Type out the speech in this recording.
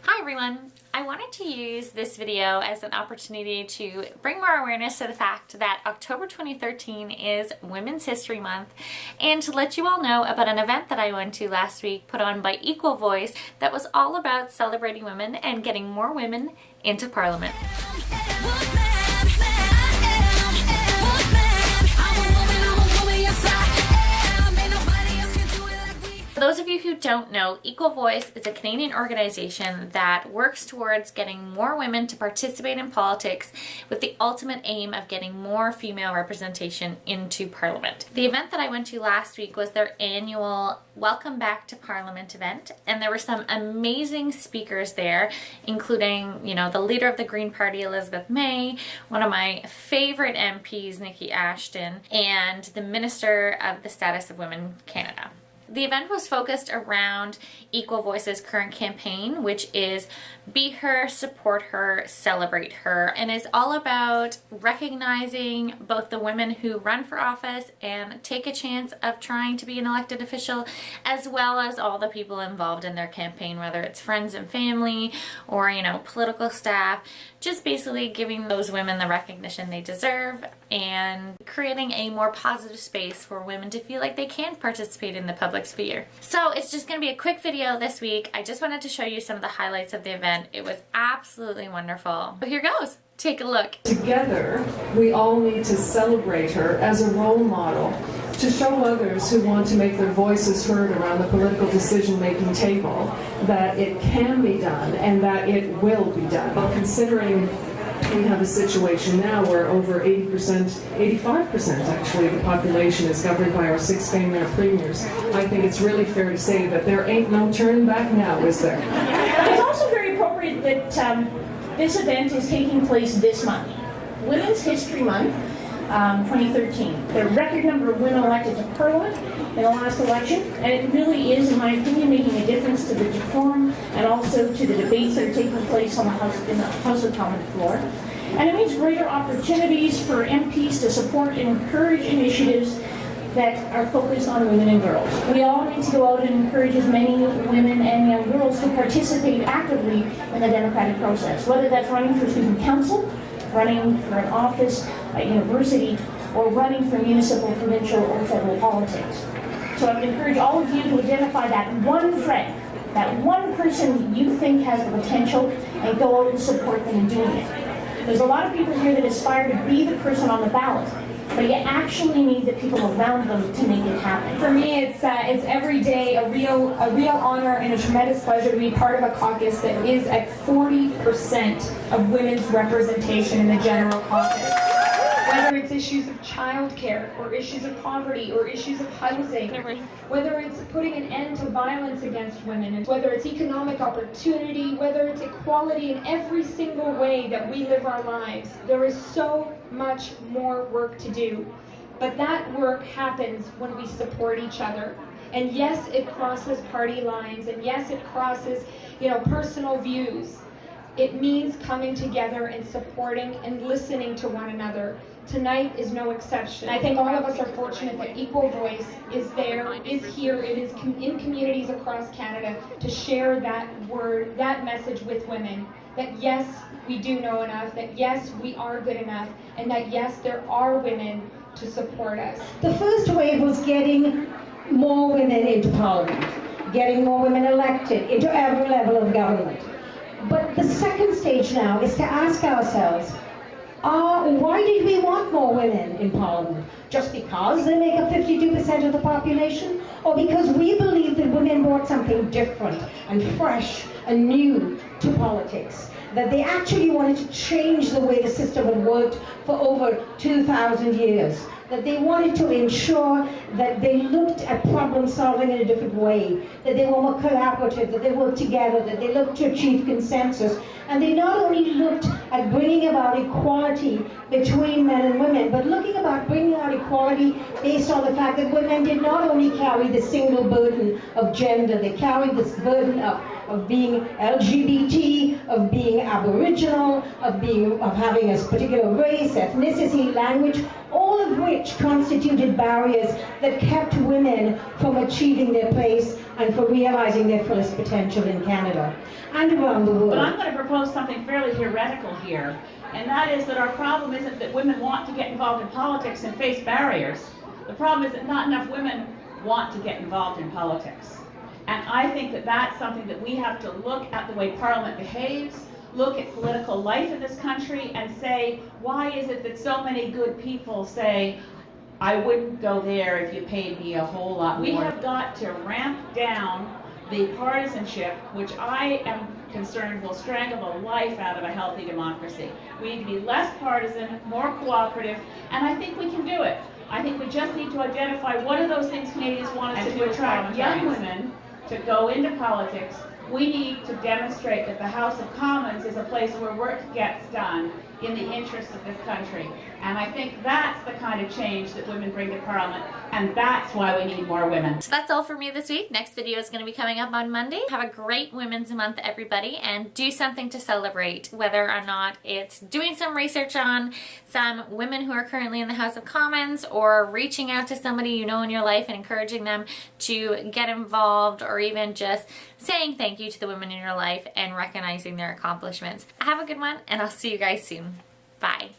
Hi everyone! I wanted to use this video as an opportunity to bring more awareness to the fact that October 2013 is Women's History Month, and to let you all know about an event that I went to last week put on by Equal Voice that was all about celebrating women and getting more women into Parliament. For those of you who don't know, Equal Voice is a Canadian organization that works towards getting more women to participate in politics with the ultimate aim of getting more female representation into Parliament. The event that I went to last week was their annual Welcome Back to Parliament event, and there were some amazing speakers there, including, the leader of the Green Party, Elizabeth May, one of my favorite MPs, Niki Ashton, and the Minister of the Status of Women, Canada. The event was focused around Equal Voice's current campaign, which is Be Her, Support Her, Celebrate Her, and is all about recognizing both the women who run for office and take a chance of trying to be an elected official, as well as all the people involved in their campaign, whether it's friends and family or, political staff, just basically giving those women the recognition they deserve and creating a more positive space for women to feel like they can participate in the public sphere. So it's just going to be a quick video this week. I just wanted to show you some of the highlights of the event. It was absolutely wonderful. So here goes. Take a look. Together, we all need to celebrate her as a role model to show others who want to make their voices heard around the political decision-making table that it can be done and that it will be done. Well, considering we have a situation now where over 80%, 85% actually of the population is governed by our 6 female premiers, I think it's really fair to say that there ain't no turning back now, is there? It's also very appropriate that this event is taking place this month. Women's History Month, 2013. There are a record number of women elected to Parliament in the last election, and it really is, in my opinion, making a difference to the decorum and also to the debates that are taking place on in the House of Commons floor. And it means greater opportunities for MPs to support and encourage initiatives that are focused on women and girls. We all need to go out and encourage as many women and young girls to participate actively in the democratic process, whether that's running for student council, running for an office at university, or running for municipal, provincial, or federal politics. So I would encourage all of you to identify that one friend, that one person you think has the potential, and go out and support them in doing it. There's a lot of people here that aspire to be the person on the ballot, but you actually need the people around them to make it happen. For me, it's every day a real honor and a tremendous pleasure to be part of a caucus that is at 40% of women's representation in the general caucus. Whether it's issues of childcare, or issues of poverty, or issues of housing, whether it's putting an end to violence against women, and whether it's economic opportunity, whether it's equality in every single way that we live our lives, there is so much more work to do. But that work happens when we support each other. And yes, it crosses party lines, and yes, it crosses, personal views. It means coming together and supporting and listening to one another. Tonight is no exception. I think all of us are fortunate that Equal Voice is there, is here, it is in communities across Canada to share that word, that message with women. That yes, we do know enough, that yes, we are good enough, and that yes, there are women to support us. The first wave was getting more women into Parliament, getting more women elected into every level of government. But the second stage now is to ask ourselves, why did we want more women in Parliament? Just because they make up 52% of the population? Or because we believe that women brought something different and fresh and new to politics? That they actually wanted to change the way the system had worked for over 2,000 years? That they wanted to ensure that they looked at problem solving in a different way, that they were more collaborative, that they worked together, that they looked to achieve consensus, and they not only looked at bringing about equality between men and women, but looking about bringing out equality based on the fact that women did not only carry the single burden of gender, they carried this burden of of being LGBT, of being Aboriginal, of having a particular race, ethnicity, language, all of which constituted barriers that kept women from achieving their place and for realizing their fullest potential in Canada and around the world. But I'm going to propose something fairly heretical here, and that is that our problem isn't that women want to get involved in politics and face barriers. The problem is that not enough women want to get involved in politics. And I think that that's something that we have to look at the way Parliament behaves, look at political life in this country and say, why is it that so many good people say, I wouldn't go there if you paid me a whole lot more? We have got to ramp down the partisanship, which I am concerned will strangle the life out of a healthy democracy. We need to be less partisan, more cooperative, and I think we can do it. I think we just need to identify what are those things Canadians want us to do to attract young women to go into politics. We need to demonstrate that the House of Commons is a place where work gets done in the interests of this country. And I think that's the kind of change that women bring to Parliament, and that's why we need more women. So that's all for me this week. Next video is going to be coming up on Monday. Have a great Women's Month, everybody, and do something to celebrate, whether or not it's doing some research on some women who are currently in the House of Commons, or reaching out to somebody you know in your life and encouraging them to get involved, or even just saying thank you to the women in your life and recognizing their accomplishments. Have a good one, and I'll see you guys soon. Bye.